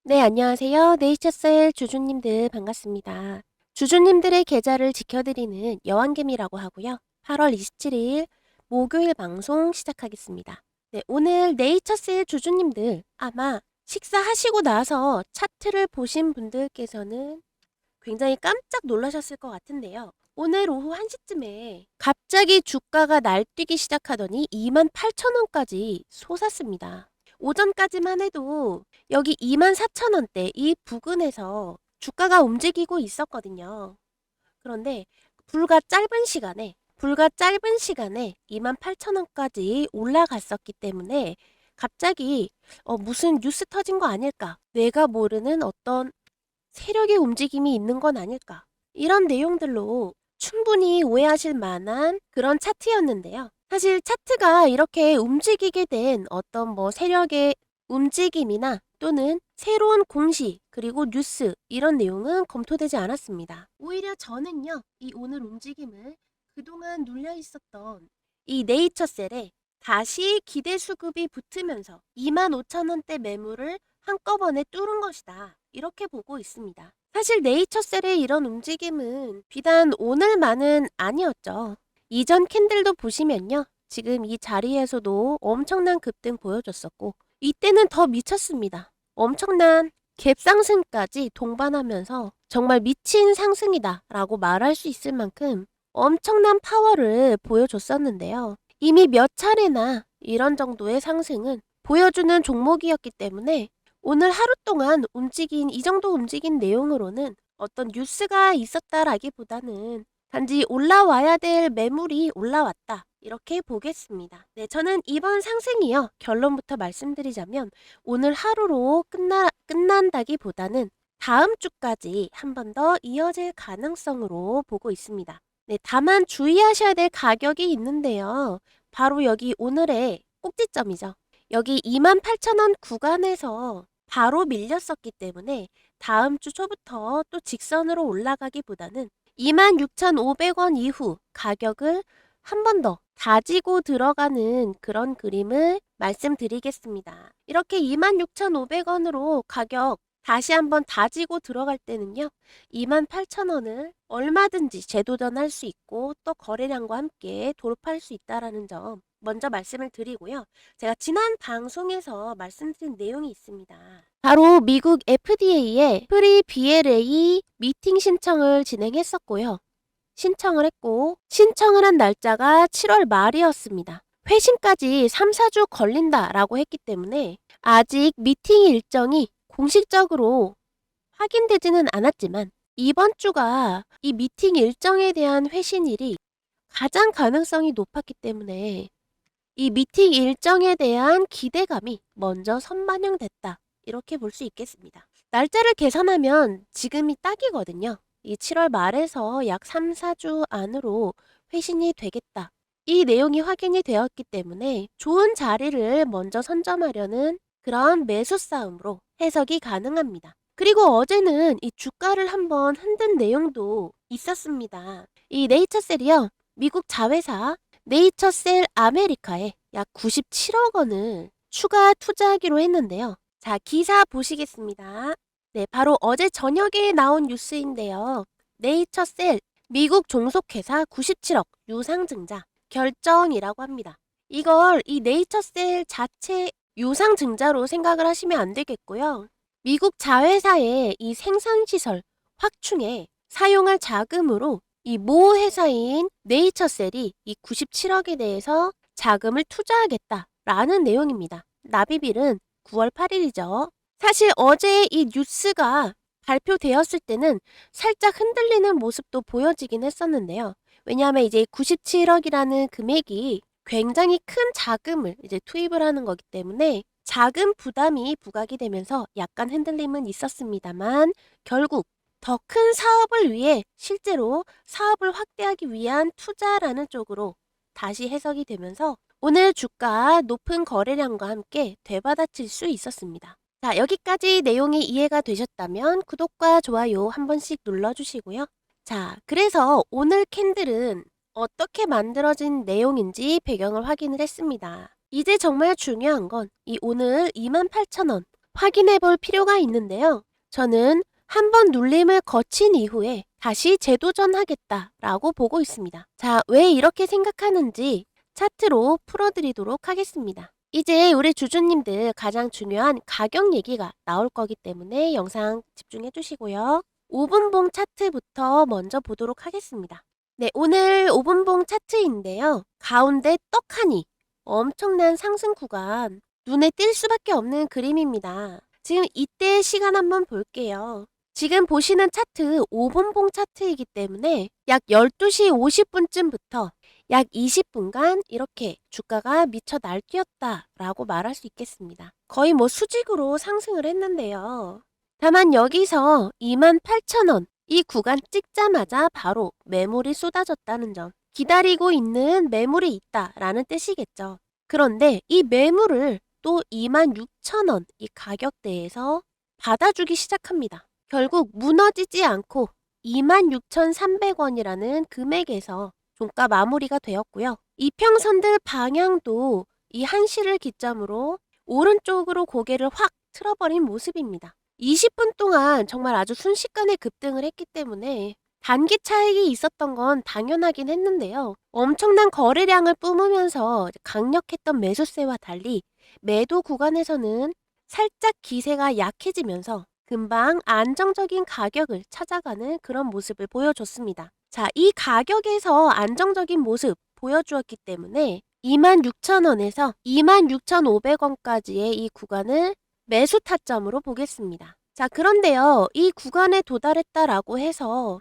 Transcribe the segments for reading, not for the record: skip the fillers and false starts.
네, 안녕하세요. 네이처셀 주주님들 반갑습니다. 주주님들의 계좌를 지켜드리는 여왕개미라고 하고요. 8월 27일 목요일 방송 시작하겠습니다. 네, 오늘 네이처셀 주주님들 아마 식사하시고 나서 차트를 보신 분들께서는 굉장히 깜짝 놀라셨을 것 같은데요. 오늘 오후 1시쯤에 갑자기 주가가 날뛰기 시작하더니 28,000원까지 솟았습니다. 오전까지만 해도 여기 24,000원대 이 부근에서 주가가 움직이고 있었거든요. 그런데 불과 짧은 시간에 28,000원까지 올라갔었기 때문에 갑자기 무슨 뉴스 터진 거 아닐까? 내가 모르는 어떤 세력의 움직임이 있는 건 아닐까? 이런 내용들로 충분히 오해하실 만한 그런 차트였는데요. 사실 차트가 이렇게 움직이게 된 어떤 세력의 움직임이나 또는 새로운 공시 그리고 뉴스 이런 내용은 검토되지 않았습니다. 오히려 저는요, 이 오늘 움직임을 그동안 눌려 있었던 이 네이처셀에 다시 기대 수급이 붙으면서 25,000원대 매물을 한꺼번에 뚫은 것이다. 이렇게 보고 있습니다. 사실 네이처셀의 이런 움직임은 비단 오늘만은 아니었죠. 이전 캔들도 보시면요. 지금 이 자리에서도 엄청난 급등 보여줬었고 이때는 더 미쳤습니다. 엄청난 갭상승까지 동반하면서 정말 미친 상승이다 라고 말할 수 있을 만큼 엄청난 파워를 보여줬었는데요. 이미 몇 차례나 이런 정도의 상승은 보여주는 종목이었기 때문에 오늘 하루 동안 이 정도 움직인 내용으로는 어떤 뉴스가 있었다라기보다는 단지 올라와야 될 매물이 올라왔다. 이렇게 보겠습니다. 네, 저는 이번 상승이요. 결론부터 말씀드리자면 오늘 하루로 끝난다기보다는 다음 주까지 한 번 더 이어질 가능성으로 보고 있습니다. 네, 다만 주의하셔야 될 가격이 있는데요. 바로 여기 오늘의 꼭지점이죠. 여기 28,000원 구간에서 바로 밀렸었기 때문에 다음 주 초부터 또 직선으로 올라가기보다는 26,500원 이후 가격을 한 번 더 다지고 들어가는 그런 그림을 말씀드리겠습니다. 이렇게 26,500원으로 가격 다시 한번 다지고 들어갈 때는요. 28,000원을 얼마든지 재도전할 수 있고 또 거래량과 함께 돌파할 수 있다는 점 먼저 말씀을 드리고요. 제가 지난 방송에서 말씀드린 내용이 있습니다. 바로 미국 FDA의 프리 BLA 미팅 신청을 진행했었고요. 신청을 한 날짜가 7월 말이었습니다. 회신까지 3, 4주 걸린다라고 했기 때문에 아직 미팅 일정이 공식적으로 확인되지는 않았지만 이번 주가 이 미팅 일정에 대한 회신일이 가장 가능성이 높았기 때문에 이 미팅 일정에 대한 기대감이 먼저 선반영됐다. 이렇게 볼 수 있겠습니다. 날짜를 계산하면 지금이 딱이거든요. 이 7월 말에서 약 3, 4주 안으로 회신이 되겠다. 이 내용이 확인이 되었기 때문에 좋은 자리를 먼저 선점하려는 그런 매수 싸움으로 해석이 가능합니다. 그리고 어제는 이 주가를 한번 흔든 내용도 있었습니다. 이 네이처셀이요. 미국 자회사 네이처셀 아메리카에 약 97억 원을 추가 투자하기로 했는데요. 자, 기사 보시겠습니다. 네, 바로 어제 저녁에 나온 뉴스인데요. 네이처셀 미국 종속회사 97억 유상증자 결정이라고 합니다. 이걸 이 네이처셀 자체 유상증자로 생각을 하시면 안 되겠고요. 미국 자회사의 이 생산시설 확충에 사용할 자금으로 이 모 회사인 네이처셀이 이 97억에 대해서 자금을 투자하겠다라는 내용입니다. 납입일은 9월 8일이죠. 사실 어제 이 뉴스가 발표되었을 때는 살짝 흔들리는 모습도 보여지긴 했었는데요. 왜냐하면 이제 97억이라는 금액이 굉장히 큰 자금을 이제 투입을 하는 거기 때문에 자금 부담이 부각이 되면서 약간 흔들림은 있었습니다만 결국 더 큰 사업을 위해 실제로 사업을 확대하기 위한 투자라는 쪽으로 다시 해석이 되면서 오늘 주가 높은 거래량과 함께 되받아칠 수 있었습니다. 자, 여기까지 내용이 이해가 되셨다면 구독과 좋아요 한 번씩 눌러주시고요. 자, 그래서 오늘 캔들은 어떻게 만들어진 내용인지 배경을 확인을 했습니다. 이제 정말 중요한 건 이 오늘 28,000원 확인해 볼 필요가 있는데요. 저는 한 번 눌림을 거친 이후에 다시 재도전하겠다라고 보고 있습니다. 자, 왜 이렇게 생각하는지 차트로 풀어드리도록 하겠습니다. 이제 우리 주주님들 가장 중요한 가격 얘기가 나올 거기 때문에 영상 집중해 주시고요. 5분봉 차트부터 먼저 보도록 하겠습니다. 네, 오늘 5분봉 차트인데요. 가운데 떡하니 엄청난 상승 구간 눈에 띌 수밖에 없는 그림입니다. 지금 이때 시간 한번 볼게요. 지금 보시는 차트 5분봉 차트이기 때문에 약 12시 50분쯤부터 약 20분간 이렇게 주가가 미쳐 날뛰었다라고 말할 수 있겠습니다. 거의 뭐 수직으로 상승을 했는데요. 다만 여기서 28,000원 이 구간 찍자마자 바로 매물이 쏟아졌다는 점. 기다리고 있는 매물이 있다라는 뜻이겠죠. 그런데 이 매물을 또 26,000원 이 가격대에서 받아주기 시작합니다. 결국 무너지지 않고 26,300원이라는 금액에서 종가 마무리가 되었고요. 이평선들 방향도 이 한시를 기점으로 오른쪽으로 고개를 확 틀어버린 모습입니다. 20분 동안 정말 아주 순식간에 급등을 했기 때문에 단기 차익이 있었던 건 당연하긴 했는데요. 엄청난 거래량을 뿜으면서 강력했던 매수세와 달리 매도 구간에서는 살짝 기세가 약해지면서 금방 안정적인 가격을 찾아가는 그런 모습을 보여줬습니다. 자, 이 가격에서 안정적인 모습 보여주었기 때문에 26,000원에서 26,500원까지의 이 구간을 매수 타점으로 보겠습니다. 자, 그런데요. 이 구간에 도달했다라고 해서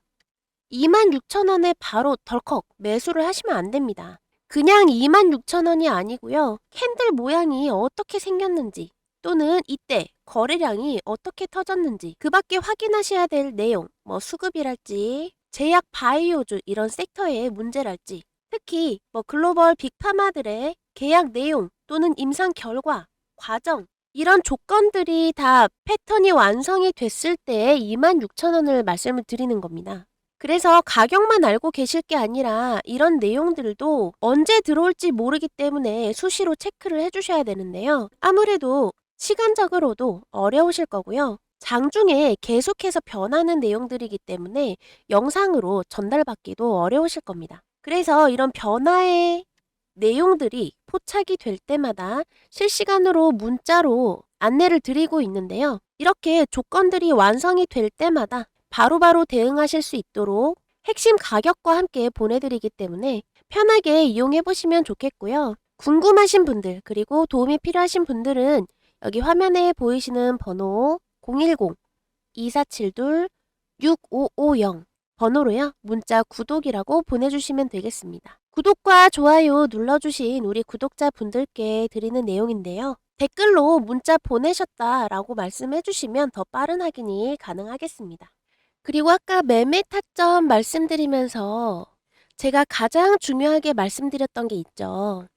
26,000원에 바로 덜컥 매수를 하시면 안 됩니다. 그냥 26,000원이 아니고요. 캔들 모양이 어떻게 생겼는지 또는 이때 거래량이 어떻게 터졌는지 그 밖에 확인하셔야 될 내용, 뭐 수급이랄지 제약 바이오주 이런 섹터의 문제랄지 특히 뭐 글로벌 빅파마들의 계약 내용 또는 임상 결과, 과정 이런 조건들이 다 패턴이 완성이 됐을 때 26,000원을 말씀을 드리는 겁니다. 그래서 가격만 알고 계실 게 아니라 이런 내용들도 언제 들어올지 모르기 때문에 수시로 체크를 해주셔야 되는데요. 아무래도 시간적으로도 어려우실 거고요. 장중에 계속해서 변하는 내용들이기 때문에 영상으로 전달받기도 어려우실 겁니다. 그래서 이런 변화의 내용들이 포착이 될 때마다 실시간으로 문자로 안내를 드리고 있는데요. 이렇게 조건들이 완성이 될 때마다 바로바로 대응하실 수 있도록 핵심 가격과 함께 보내드리기 때문에 편하게 이용해 보시면 좋겠고요. 궁금하신 분들 그리고 도움이 필요하신 분들은 여기 화면에 보이시는 번호 010-2472-6550 번호로요. 문자 구독이라고 보내주시면 되겠습니다. 구독과 좋아요 눌러주신 우리 구독자분들께 드리는 내용인데요. 댓글로 문자 보내셨다라고 말씀해 주시면 더 빠른 확인이 가능하겠습니다. 그리고 아까 매매 타점 말씀드리면서 제가 가장 중요하게 말씀드렸던 게 있죠.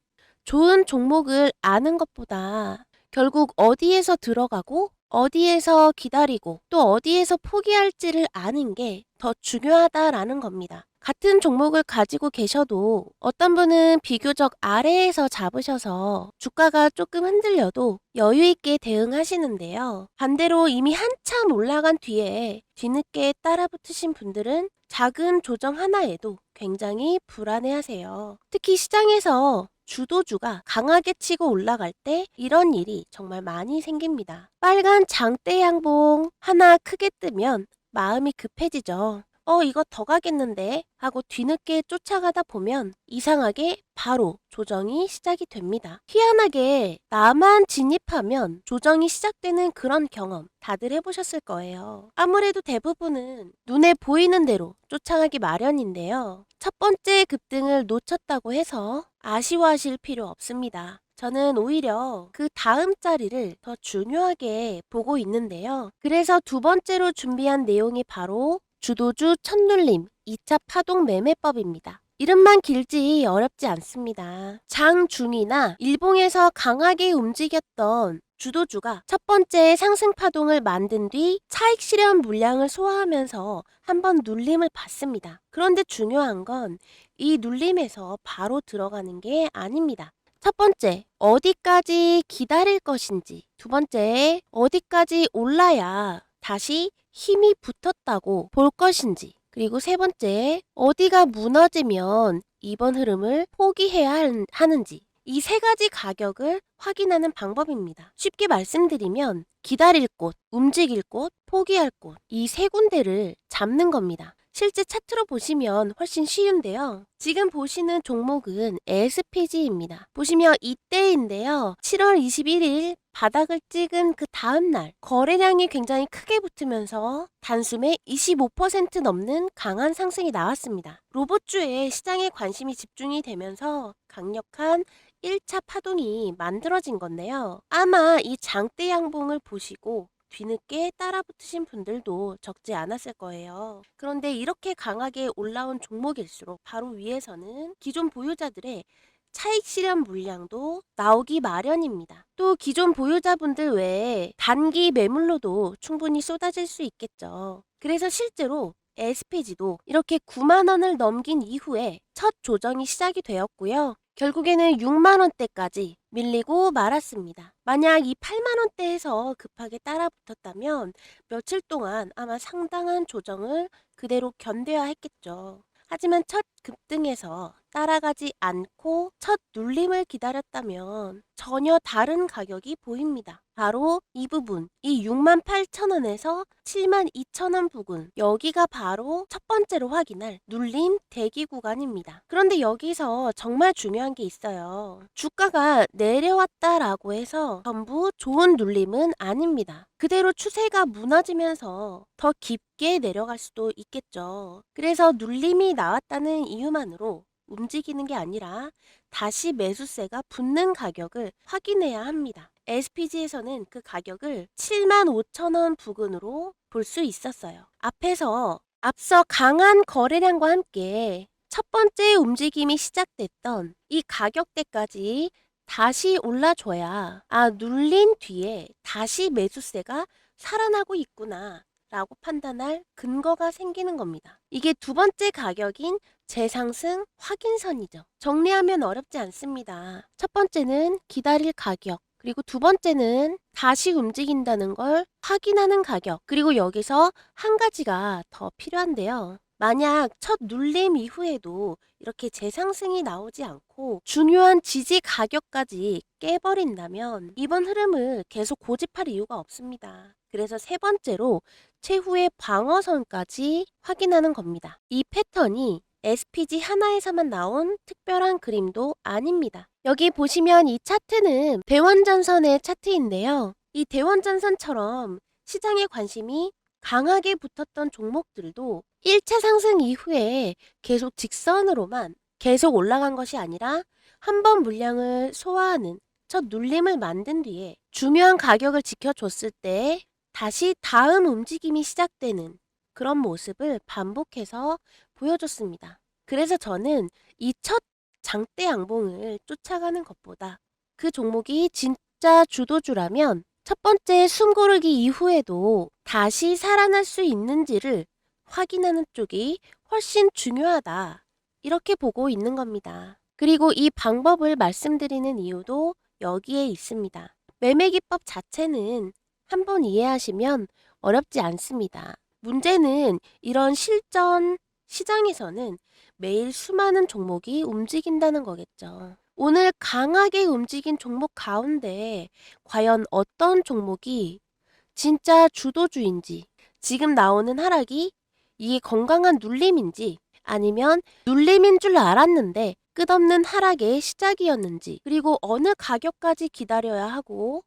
좋은 종목을 아는 것보다 결국 어디에서 들어가고 어디에서 기다리고 또 어디에서 포기할지를 아는 게 더 중요하다라는 겁니다. 같은 종목을 가지고 계셔도 어떤 분은 비교적 아래에서 잡으셔서 주가가 조금 흔들려도 여유 있게 대응하시는데요. 반대로 이미 한참 올라간 뒤에 뒤늦게 따라붙으신 분들은 작은 조정 하나에도 굉장히 불안해하세요. 특히 시장에서 주도주가 강하게 치고 올라갈 때 이런 일이 정말 많이 생깁니다. 빨간 장대 양봉 하나 크게 뜨면 마음이 급해지죠. 이거 더 가겠는데 하고 뒤늦게 쫓아가다 보면 이상하게 바로 조정이 시작이 됩니다. 희한하게 나만 진입하면 조정이 시작되는 그런 경험 다들 해보셨을 거예요. 아무래도 대부분은 눈에 보이는 대로 쫓아가기 마련인데요. 첫 번째 급등을 놓쳤다고 해서 아쉬워하실 필요 없습니다. 저는 오히려 그 다음 자리를 더 중요하게 보고 있는데요. 그래서 두 번째로 준비한 내용이 바로 주도주 첫눌림 2차 파동 매매법입니다. 이름만 길지 어렵지 않습니다. 장중이나 일봉에서 강하게 움직였던 주도주가 첫 번째 상승 파동을 만든 뒤 차익 실현 물량을 소화하면서 한번 눌림을 받습니다. 그런데 중요한 건 이 눌림에서 바로 들어가는 게 아닙니다. 첫 번째, 어디까지 기다릴 것인지. 두 번째, 어디까지 올라야 다시 힘이 붙었다고 볼 것인지. 그리고 세 번째, 어디가 무너지면 이번 흐름을 포기해야 하는지. 이 세 가지 가격을 확인하는 방법입니다. 쉽게 말씀드리면 기다릴 곳, 움직일 곳, 포기할 곳, 이 세 군데를 잡는 겁니다. 실제 차트로 보시면 훨씬 쉬운데요. 지금 보시는 종목은 SPG입니다. 보시면 이때인데요. 7월 21일 바닥을 찍은 그 다음날 거래량이 굉장히 크게 붙으면서 단숨에 25% 넘는 강한 상승이 나왔습니다. 로봇주에 시장에 관심이 집중이 되면서 강력한 1차 파동이 만들어진 건데요. 아마 이 장대 양봉을 보시고 뒤늦게 따라붙으신 분들도 적지 않았을 거예요. 그런데 이렇게 강하게 올라온 종목일수록 바로 위에서는 기존 보유자들의 차익 실현 물량도 나오기 마련입니다. 또 기존 보유자분들 외에 단기 매물로도 충분히 쏟아질 수 있겠죠. 그래서 실제로 SPG도 이렇게 9만 원을 넘긴 이후에 첫 조정이 시작이 되었고요. 결국에는 6만 원대까지 밀리고 말았습니다. 만약 이 8만 원대에서 급하게 따라붙었다면 며칠 동안 아마 상당한 조정을 그대로 견뎌야 했겠죠. 하지만 첫 급등에서 따라가지 않고 첫 눌림을 기다렸다면 전혀 다른 가격이 보입니다. 바로 이 부분, 이 68,000원에서 72,000원 부근, 여기가 바로 첫 번째로 확인할 눌림 대기 구간입니다. 그런데 여기서 정말 중요한 게 있어요. 주가가 내려왔다라고 해서 전부 좋은 눌림은 아닙니다. 그대로 추세가 무너지면서 더 깊게 내려갈 수도 있겠죠. 그래서 눌림이 나왔다는 이유만으로 움직이는 게 아니라 다시 매수세가 붙는 가격을 확인해야 합니다. SPG에서는 그 가격을 75,000원 부근으로 볼 수 있었어요. 앞서 강한 거래량과 함께 첫 번째 움직임이 시작됐던 이 가격대까지 다시 올라줘야 눌린 뒤에 다시 매수세가 살아나고 있구나 라고 판단할 근거가 생기는 겁니다. 이게 두 번째 가격인 재상승 확인선이죠. 정리하면 어렵지 않습니다. 첫 번째는 기다릴 가격, 그리고 두 번째는 다시 움직인다는 걸 확인하는 가격, 그리고 여기서 한 가지가 더 필요한데요. 만약 첫 눌림 이후에도 이렇게 재상승이 나오지 않고 중요한 지지 가격까지 깨버린다면 이번 흐름을 계속 고집할 이유가 없습니다. 그래서 세 번째로 최후의 방어선까지 확인하는 겁니다. 이 패턴이 SPG 하나에서만 나온 특별한 그림도 아닙니다. 여기 보시면 이 차트는 대원전선의 차트인데요. 이 대원전선처럼 시장에 관심이 강하게 붙었던 종목들도 1차 상승 이후에 계속 직선으로만 계속 올라간 것이 아니라 한 번 물량을 소화하는 첫 눌림을 만든 뒤에 중요한 가격을 지켜줬을 때 다시 다음 움직임이 시작되는 그런 모습을 반복해서 보여줬습니다. 그래서 저는 이 첫 장대 양봉을 쫓아가는 것보다 그 종목이 진짜 주도주라면 첫 번째 숨고르기 이후에도 다시 살아날 수 있는지를 확인하는 쪽이 훨씬 중요하다. 이렇게 보고 있는 겁니다. 그리고 이 방법을 말씀드리는 이유도 여기에 있습니다. 매매 기법 자체는 한번 이해하시면 어렵지 않습니다. 문제는 이런 실전 시장에서는 매일 수많은 종목이 움직인다는 거겠죠. 오늘 강하게 움직인 종목 가운데 과연 어떤 종목이 진짜 주도주인지, 지금 나오는 하락이 이게 건강한 눌림인지 아니면 눌림인 줄 알았는데 끝없는 하락의 시작이었는지, 그리고 어느 가격까지 기다려야 하고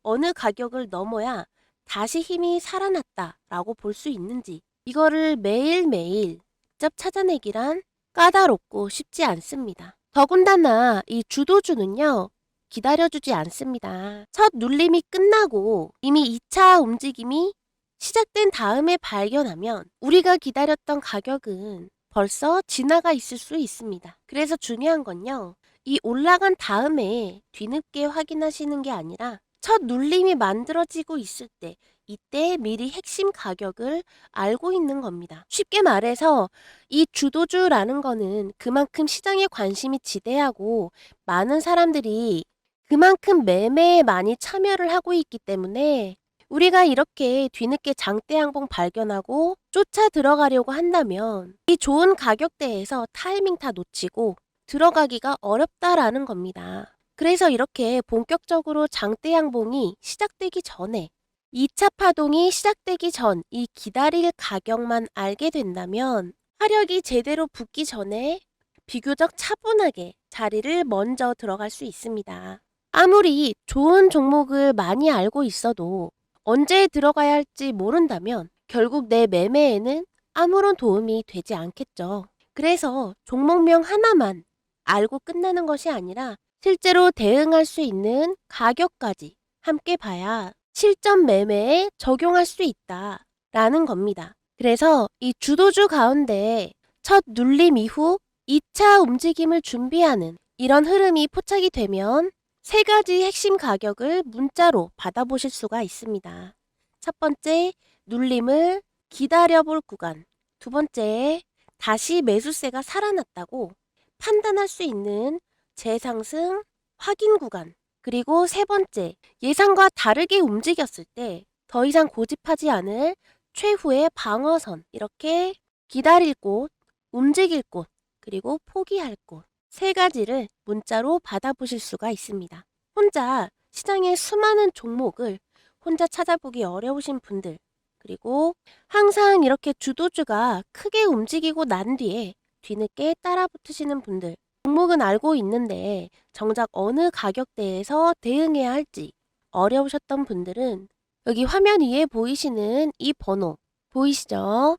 어느 가격을 넘어야 다시 힘이 살아났다라고 볼 수 있는지, 이거를 매일매일 직접 찾아내기란 까다롭고 쉽지 않습니다. 더군다나 이 주도주는요, 기다려주지 않습니다. 첫 눌림이 끝나고 이미 2차 움직임이 시작된 다음에 발견하면 우리가 기다렸던 가격은 벌써 지나가 있을 수 있습니다. 그래서 중요한 건요, 이 올라간 다음에 뒤늦게 확인하시는 게 아니라 첫 눌림이 만들어지고 있을 때, 이때 미리 핵심 가격을 알고 있는 겁니다. 쉽게 말해서 이 주도주라는 거는 그만큼 시장에 관심이 지대하고 많은 사람들이 그만큼 매매에 많이 참여를 하고 있기 때문에 우리가 이렇게 뒤늦게 장대 양봉 발견하고 쫓아 들어가려고 한다면 이 좋은 가격대에서 타이밍 다 놓치고 들어가기가 어렵다라는 겁니다. 그래서 이렇게 본격적으로 장대 양봉이 시작되기 전에 2차 파동이 시작되기 전 이 기다릴 가격만 알게 된다면 화력이 제대로 붙기 전에 비교적 차분하게 자리를 먼저 들어갈 수 있습니다. 아무리 좋은 종목을 많이 알고 있어도 언제 들어가야 할지 모른다면 결국 내 매매에는 아무런 도움이 되지 않겠죠. 그래서 종목명 하나만 알고 끝나는 것이 아니라 실제로 대응할 수 있는 가격까지 함께 봐야 실전 매매에 적용할 수 있다라는 겁니다. 그래서 이 주도주 가운데 첫 눌림 이후 2차 움직임을 준비하는 이런 흐름이 포착이 되면 세 가지 핵심 가격을 문자로 받아보실 수가 있습니다. 첫 번째, 눌림을 기다려볼 구간. 두 번째, 다시 매수세가 살아났다고 판단할 수 있는 재상승 확인 구간. 그리고 세 번째, 예상과 다르게 움직였을 때 더 이상 고집하지 않을 최후의 방어선. 이렇게 기다릴 곳, 움직일 곳, 그리고 포기할 곳. 세 가지를 문자로 받아보실 수가 있습니다. 혼자 시장의 수많은 종목을 혼자 찾아보기 어려우신 분들, 그리고 항상 이렇게 주도주가 크게 움직이고 난 뒤에 뒤늦게 따라 붙으시는 분들, 종목은 알고 있는데 정작 어느 가격대에서 대응해야 할지 어려우셨던 분들은 여기 화면 위에 보이시는 이 번호 보이시죠?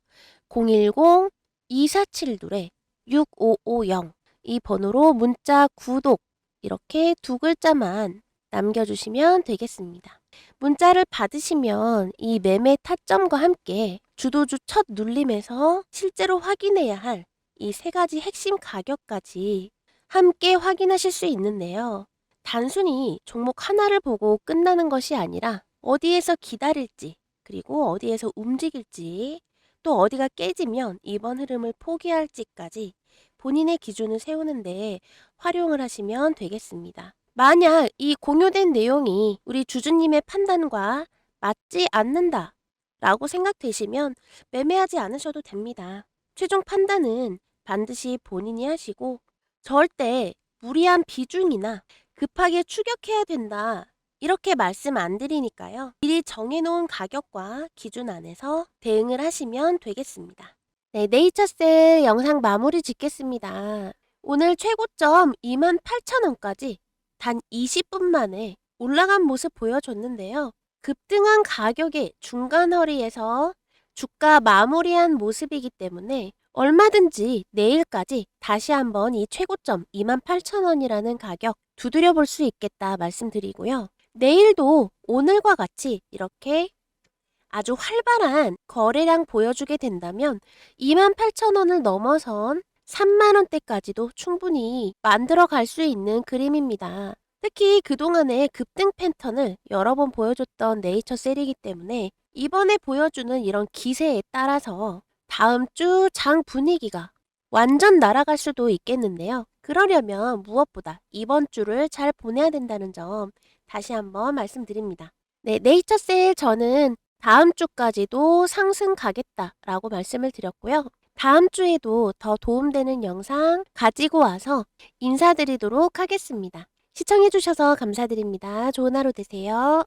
010-2472-6550 이 번호로 문자 구독 이렇게 두 글자만 남겨주시면 되겠습니다. 문자를 받으시면 이 매매 타점과 함께 주도주 첫 눌림에서 실제로 확인해야 할 이 세 가지 핵심 가격까지 함께 확인하실 수 있는데요. 단순히 종목 하나를 보고 끝나는 것이 아니라 어디에서 기다릴지, 그리고 어디에서 움직일지, 또 어디가 깨지면 이번 흐름을 포기할지까지 본인의 기준을 세우는데 활용을 하시면 되겠습니다. 만약 이 공유된 내용이 우리 주주님의 판단과 맞지 않는다 라고 생각되시면 매매하지 않으셔도 됩니다. 최종 판단은 반드시 본인이 하시고 절대 무리한 비중이나 급하게 추격해야 된다 이렇게 말씀 안 드리니까요. 미리 정해놓은 가격과 기준 안에서 대응을 하시면 되겠습니다. 네, 네이처셀 영상 마무리 짓겠습니다. 오늘 최고점 28,000원까지 단 20분 만에 올라간 모습 보여줬는데요. 급등한 가격의 중간 허리에서 주가 마무리한 모습이기 때문에 얼마든지 내일까지 다시 한번 이 최고점 28,000원이라는 가격 두드려 볼 수 있겠다 말씀드리고요. 내일도 오늘과 같이 이렇게 아주 활발한 거래량 보여주게 된다면 28,000원을 넘어선 30,000원대까지도 충분히 만들어 갈 수 있는 그림입니다. 특히 그동안의 급등 패턴을 여러 번 보여줬던 네이처셀이기 때문에 이번에 보여주는 이런 기세에 따라서 다음 주 장 분위기가 완전 날아갈 수도 있겠는데요. 그러려면 무엇보다 이번 주를 잘 보내야 된다는 점 다시 한번 말씀드립니다. 네, 네이처셀 저는 다음 주까지도 상승 가겠다라고 말씀을 드렸고요. 다음 주에도 더 도움되는 영상 가지고 와서 인사드리도록 하겠습니다. 시청해주셔서 감사드립니다. 좋은 하루 되세요.